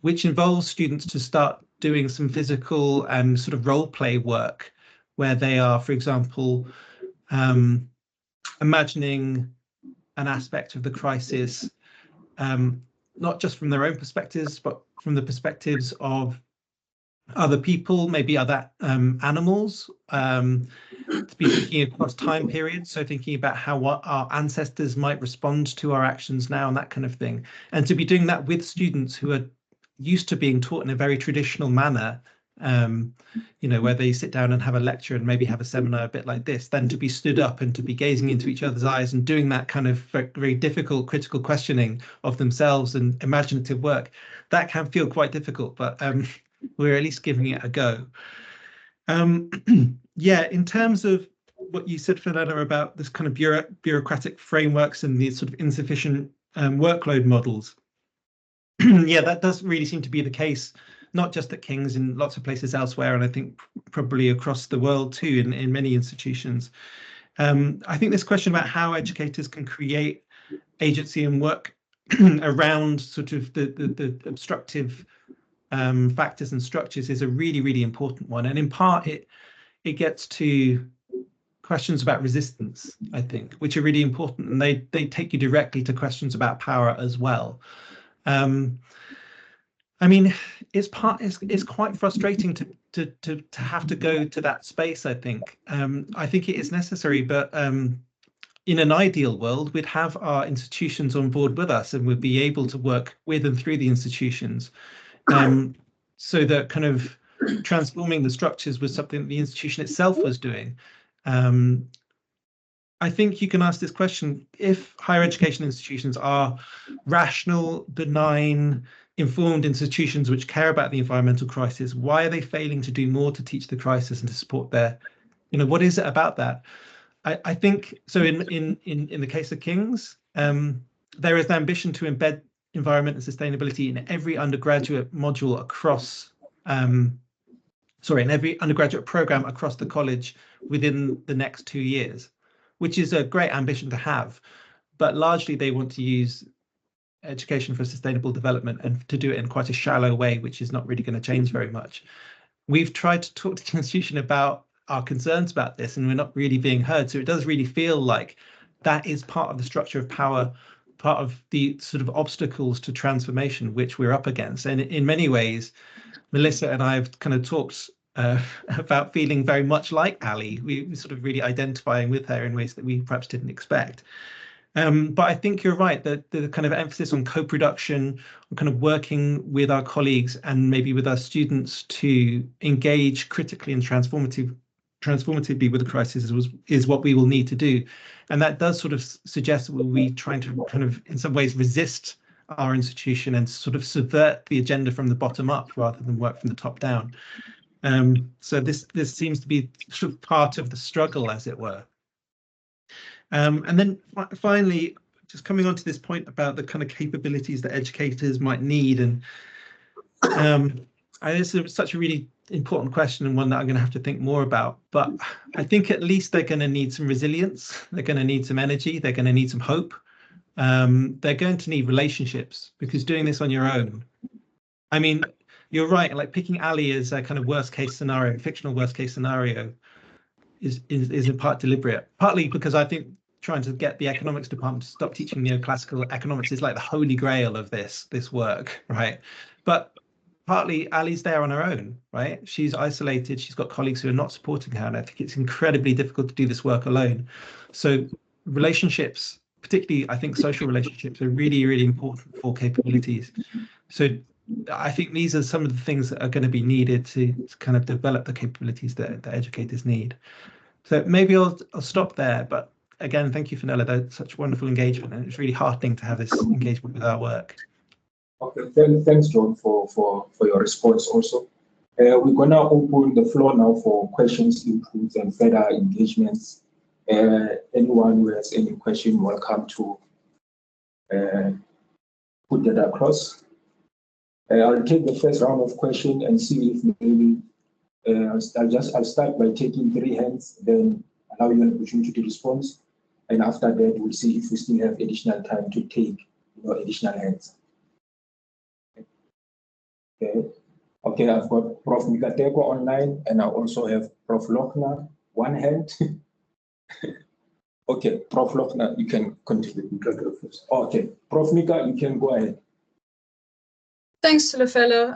C: which involves students to start doing some physical and sort of role play work, where they are, for example, imagining an aspect of the crisis, not just from their own perspectives, but from the perspectives of other people, maybe other animals, to be thinking across time periods, so thinking about how what our ancestors might respond to our actions now and that kind of thing, and to be doing that with students who are used to being taught in a very traditional manner, where they sit down and have a lecture and maybe have a seminar a bit like this, then to be stood up and to be gazing into each other's eyes and doing that kind of very difficult critical questioning of themselves and imaginative work. That can feel quite difficult, but we're at least giving it a go. Yeah, in terms of what you said, Fenella, about this kind of bureaucratic frameworks and these sort of insufficient workload models, yeah, that does really seem to be the case, not just at King's, in lots of places elsewhere, and I think probably across the world too, in many institutions. I think this question about how educators can create agency and work around sort of the obstructive factors and structures is a really, really important one. And in part, it gets to questions about resistance, I think, which are really important, and they take you directly to questions about power as well. I mean, it's quite frustrating to have to go to that space. I think it is necessary, but in an ideal world, we'd have our institutions on board with us, and we'd be able to work with and through the institutions, so that kind of transforming the structures was something that the institution itself was doing. I think you can ask this question: if higher education institutions are rational, benign, informed institutions which care about the environmental crisis, why are they failing to do more to teach the crisis and to support their, what is it about that? I think so. In the case of King's, there is an ambition to embed environment and sustainability in every undergraduate module across, in every undergraduate program across the college within the next 2 years, which is a great ambition to have. But largely they want to use education for sustainable development and to do it in quite a shallow way, which is not really going to change very much. We've tried to talk to the institution about our concerns about this, and we're not really being heard. So it does really feel like that is part of the structure of power, part of the sort of obstacles to transformation which we're up against. And in many ways, Melissa and I have kind of talked about feeling very much like Ali. We sort of really identifying with her in ways that we perhaps didn't expect. But I think you're right that the kind of emphasis on co-production, on kind of working with our colleagues and maybe with our students to engage critically and transformatively with the crisis is what we will need to do. And that does sort of suggest that we'll be trying to kind of in some ways resist our institution and sort of subvert the agenda from the bottom up rather than work from the top down. So this seems to be sort of part of the struggle, as it were. And then finally, just coming on to this point about the kind of capabilities that educators might need, and this is such a really important question and one that I'm going to have to think more about. But I think at least they're going to need some resilience. They're going to need some energy. They're going to need some hope. They're going to need relationships, because doing this on your own, I mean, you're right, like picking Ali as a kind of worst case scenario, fictional worst case scenario, is in part deliberate, partly because I think trying to get the economics department to stop teaching neoclassical economics is like the holy grail of this work, right? But partly Ali's there on her own, right? She's isolated, she's got colleagues who are not supporting her, and I think it's incredibly difficult to do this work alone. So relationships, particularly I think social relationships, are really, really important for capabilities. So I think these are some of the things that are going to be needed to kind of develop the capabilities that educators need. So maybe I'll stop there, but again, thank you, Fenella. That's such wonderful engagement, and it's really heartening to have this engagement with our work.
B: Okay, thanks, John, for your response also. We're going to open the floor now for questions, inputs, and further engagements. Anyone who has any question, welcome to put that across. I'll take the first round of questions and see if maybe I'll start by taking 3 hands, then allow you an opportunity to respond. And after that, we'll see if we still have additional time to take additional hands. Okay, I've got Prof. Mikateko online, and I also have Prof. Lochner, 1 hand. Okay, Prof. Lochner, you can continue. Okay, Prof. Mika, you can go ahead.
F: Thanks, Tsholofelo,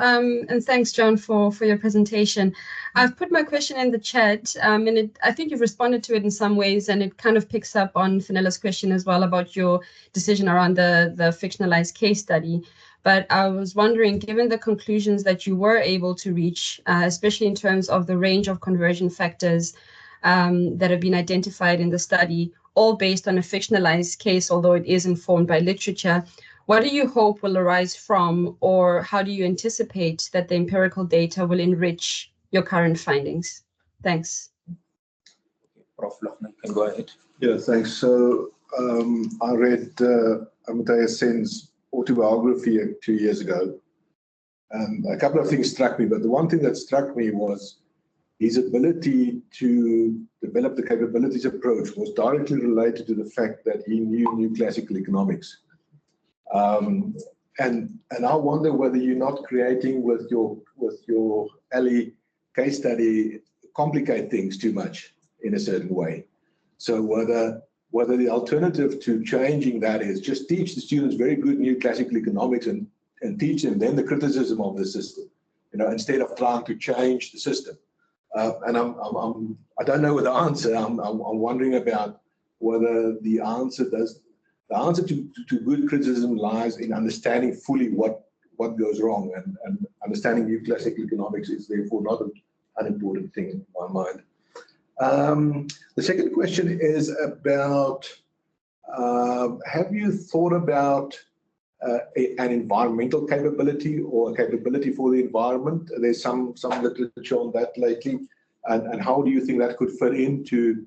F: and thanks, John, for your presentation. I've put my question in the chat, and I think you've responded to it in some ways, and it kind of picks up on Fenella's question as well about your decision around the fictionalized case study. But I was wondering, given the conclusions that you were able to reach, especially in terms of the range of conversion factors that have been identified in the study, all based on a fictionalized case, although it is informed by literature, what do you hope will arise from, or how do you anticipate that the empirical data will enrich your current findings? Thanks.
B: Prof. Lochner, you can go ahead.
G: Yeah, thanks. So I read Amartya Sen's autobiography 2 years ago, and a couple of things struck me, but the one thing that struck me was his ability to develop the capabilities approach was directly related to the fact that he knew classical economics. And I wonder whether you're not creating with your Ali case study complicate things too much in a certain way. So whether the alternative to changing that is just teach the students very good new classical economics and teach them then the criticism of the system. instead of trying to change the system. And I don't know the answer. I'm wondering about whether the answer to good criticism lies in understanding fully what goes wrong, and understanding new classical economics is therefore not an unimportant thing in my mind. The second question is about, have you thought about an environmental capability or a capability for the environment? There's some literature on that lately, and how do you think that could fit into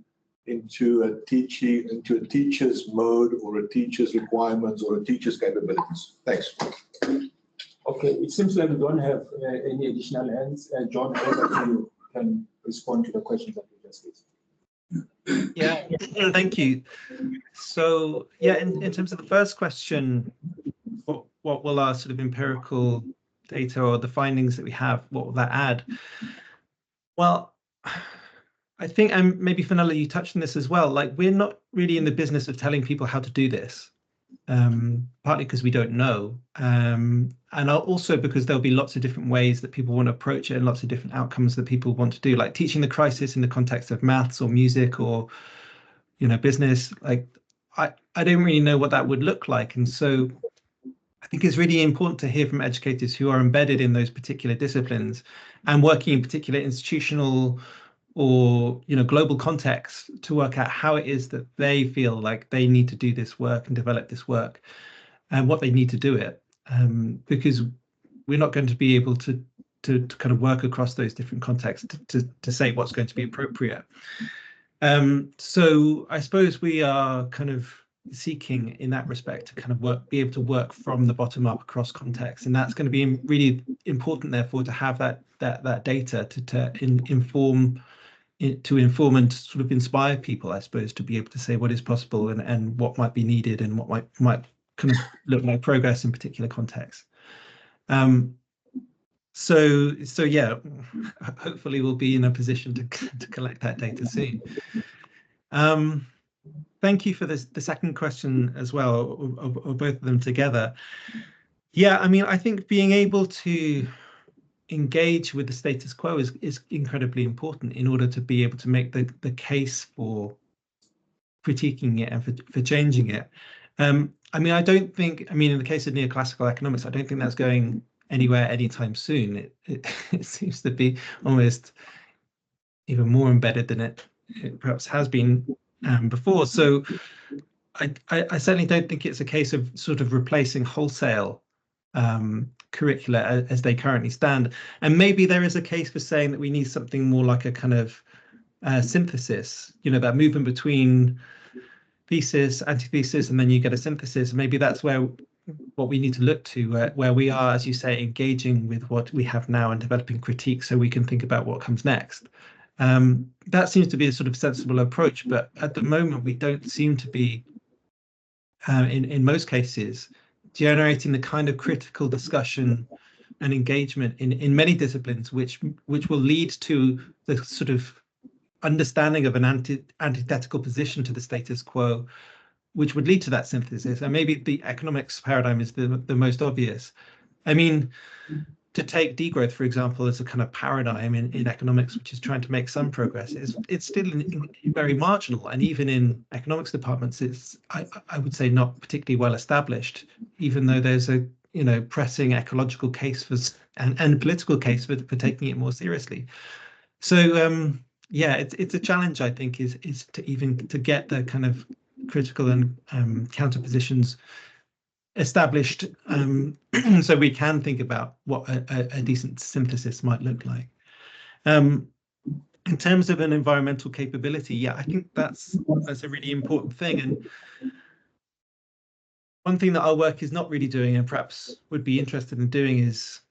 G: a teacher's mode, or a teacher's requirements, or a teacher's capabilities? Thanks.
B: Okay, it seems like we don't have any additional hands. John, you can respond to the questions that you just raised.
C: Yeah, thank you. So yeah, in terms of the first question, what will our sort of empirical data or the findings that we have, what will that add? Well, I think, and maybe Fenella, you touched on this as well, like we're not really in the business of telling people how to do this, partly because we don't know, and also because there'll be lots of different ways that people want to approach it and lots of different outcomes that people want to do, like teaching the crisis in the context of maths or music or, business. Like I don't really know what that would look like. And so I think it's really important to hear from educators who are embedded in those particular disciplines and working in particular institutional or global contexts to work out how it is that they feel like they need to do this work and develop this work and what they need to do it, because we're not going to be able to kind of work across those different contexts to say what's going to be appropriate. So I suppose we are kind of seeking in that respect to kind of be able to work from the bottom up across contexts, and that's going to be really important therefore to have that data to inform and sort of inspire people, I suppose, to be able to say what is possible and what might be needed and what might kind of look like progress in particular contexts. So yeah, hopefully we'll be in a position to collect that data soon. Thank you for the second question as well, or both of them together. Yeah, I mean, I think being able to engage with the status quo is incredibly important in order to be able to make the case for critiquing it and for changing it. I mean, in the case of neoclassical economics, I don't think that's going anywhere anytime soon. It seems to be almost even more embedded than it perhaps has been before. So I certainly don't think it's a case of sort of replacing wholesale curricula as they currently stand. And maybe there is a case for saying that we need something more like a kind of synthesis, that movement between thesis, antithesis, and then you get a synthesis. Maybe that's what we need to look to, where we are, as you say, engaging with what we have now and developing critique so we can think about what comes next. That seems to be a sort of sensible approach, but at the moment we don't seem to be, in most cases, generating the kind of critical discussion and engagement in many disciplines which will lead to the sort of understanding of an antithetical position to the status quo, which would lead to that synthesis. And maybe the economics paradigm is the most obvious. I mean, to take degrowth, for example, as a kind of paradigm in economics, which is trying to make some progress, it's still very marginal. And even in economics departments, it's, I would say, not particularly well established, even though there's a pressing ecological case and political case for taking it more seriously. So yeah, it's a challenge, I think, is to get the kind of critical and counter positions established, so we can think about what a decent synthesis might look like. In terms of an environmental capability, yeah, I think that's a really important thing. And one thing that our work is not really doing, and perhaps would be interested in doing, is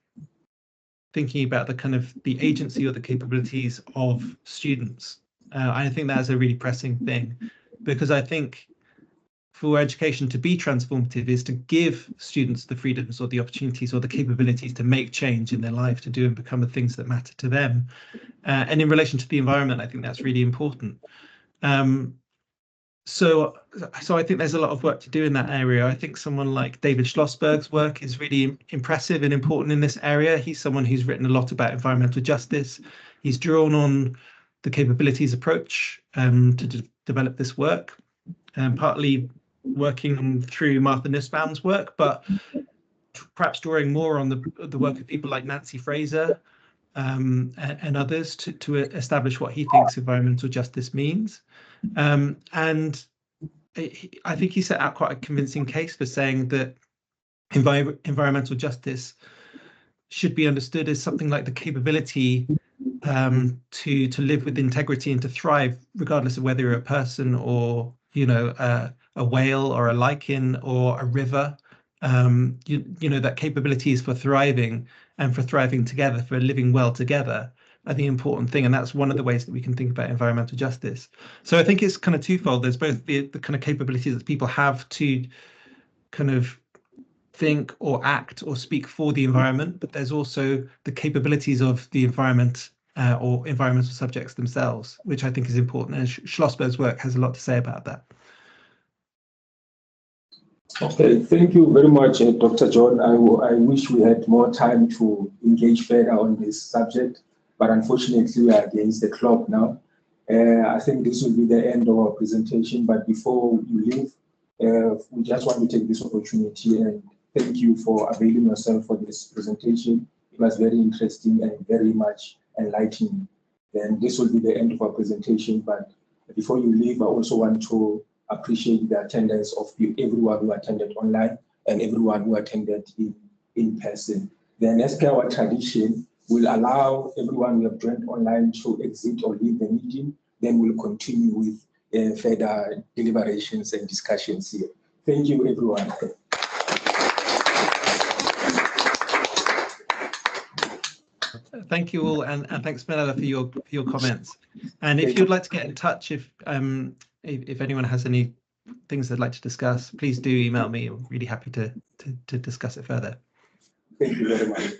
C: thinking about the kind of the agency or the capabilities of students. I think that's a really pressing thing, because I think for education to be transformative is to give students the freedoms or the opportunities or the capabilities to make change in their life, to do and become the things that matter to them. And in relation to the environment, I think that's really important. So I think there's a lot of work to do in that area. I think someone like David Schlossberg's work is really impressive and important in this area. He's someone who's written a lot about environmental justice. He's drawn on the capabilities approach to develop this work, partly working through Martha Nussbaum's work, but perhaps drawing more on the work of people like Nancy Fraser and others to establish what he thinks environmental justice means. And I think he set out quite a convincing case for saying that environmental justice should be understood as something like the capability to live with integrity and to thrive, regardless of whether you're a person or, you know, a whale or a lichen or a river. You know, that capability is for thriving and for thriving together, for living well together, are the important thing. And that's one of the ways that we can think about environmental justice. So I think it's kind of twofold. There's both the kind of capabilities that people have to kind of think or act or speak for the environment, but there's also the capabilities of the environment or environmental subjects themselves, which I think is important. And Schlossberg's work has a lot to say about that.
B: Okay, thank you very much, Dr. John. I wish we had more time to engage further on this subject, but unfortunately we are against the clock now. I think this will be the end of our presentation, but before you leave, we just want to take this opportunity and thank you for availing yourself for this presentation. It was very interesting and very much enlightening. And this will be the end of our presentation, but before you leave, I also want to appreciate the attendance of everyone who attended online and everyone who attended in person. Then, as per our tradition, we'll allow everyone who have joined online to exit or leave the meeting. Then we'll continue with further deliberations and discussions here. Thank you, everyone.
C: Thank you all, and thanks, Fenella, for your comments. And if you'd like to get in touch, if anyone has any things they'd like to discuss, please do email me. I'm really happy to discuss it further.
B: Thank you very much.